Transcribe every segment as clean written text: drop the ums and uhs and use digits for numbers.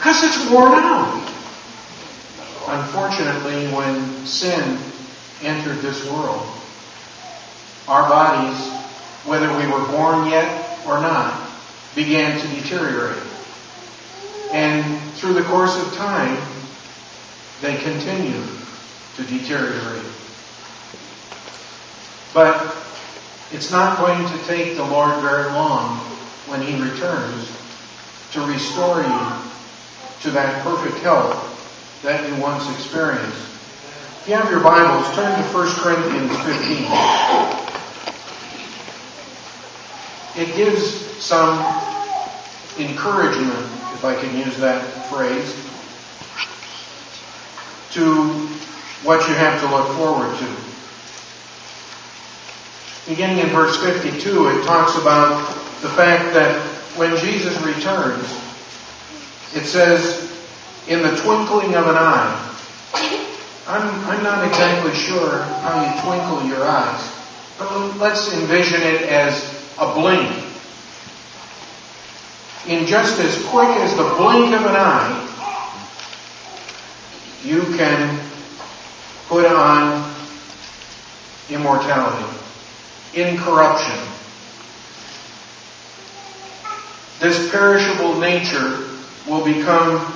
Because it's worn out. Unfortunately, when sin entered this world, our bodies, whether we were born yet or not, began to deteriorate. And through the course of time, they continue to deteriorate. But it's not going to take the Lord very long when He returns to restore you to that perfect health that you once experienced. If you have your Bibles, turn to 1 Corinthians 15. It gives some encouragement, if I can use that phrase, to what you have to look forward to. Beginning in verse 52, it talks about the fact that when Jesus returns, it says, in the twinkling of an eye. I'm not exactly sure how you twinkle your eyes, but let's envision it as a blink. In just as quick as the blink of an eye, you can put on immortality, incorruption. This perishable nature will become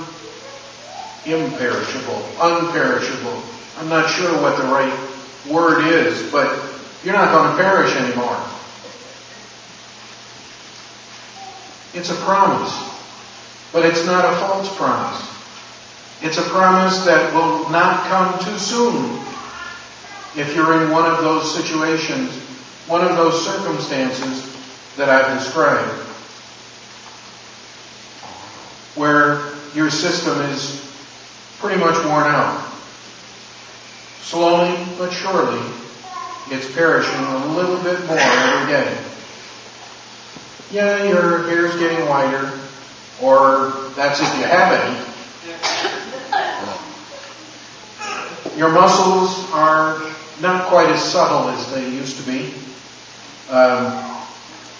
imperishable, unperishable. I'm not sure what the right word is, but you're not going to perish anymore. It's a promise, but it's not a false promise. It's a promise that will not come too soon if you're in one of those situations, one of those circumstances that I've described, where your system is pretty much worn out. Slowly but surely, it's perishing a little bit more every day. Yeah, your hair's getting whiter, or that's if you have any. Your muscles are not quite as subtle as they used to be.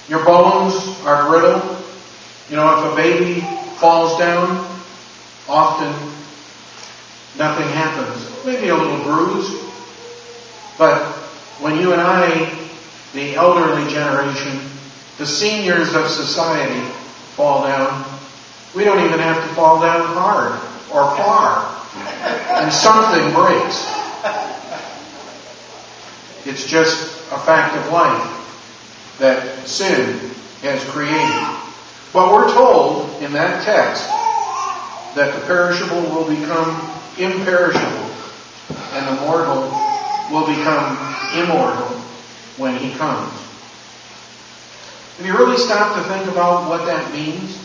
Your bones are brittle. You know, if a baby falls down, often nothing happens. Maybe a little bruise. But when you and I, the elderly generation, the seniors of society, fall down, we don't even have to fall down hard or far. And something breaks. It's just a fact of life that sin has created. But we're told in that text that the perishable will become imperishable and the mortal will become immortal when He comes. Have you really stopped to think about what that means?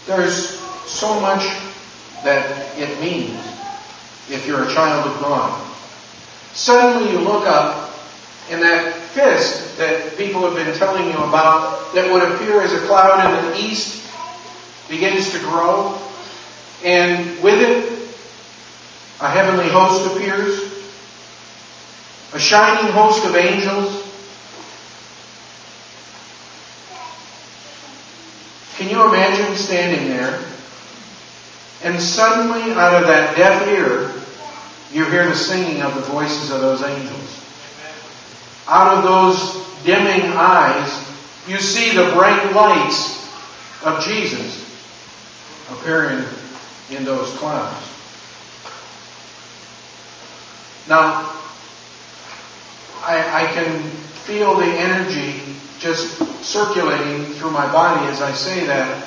There's so much that it means if you're a child of God. Suddenly you look up and that fist that people have been telling you about that would appear as a cloud in the east begins to grow, and with it a heavenly host appears, a shining host of angels. Can you imagine standing there and suddenly out of that deaf ear you hear the singing of the voices of those angels? Out of those dimming eyes you see the bright lights of Jesus appearing in those clouds. Now, I can feel the energy just circulating through my body as I say that.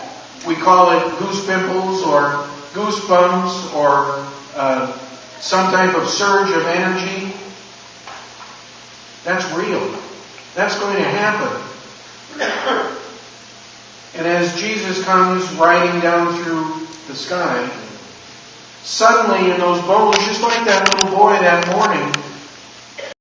We call it goose pimples or goosebumps or some type of surge of energy. That's real. That's going to happen. And as Jesus comes riding down through the sky, suddenly in those bones, just like that little boy that morning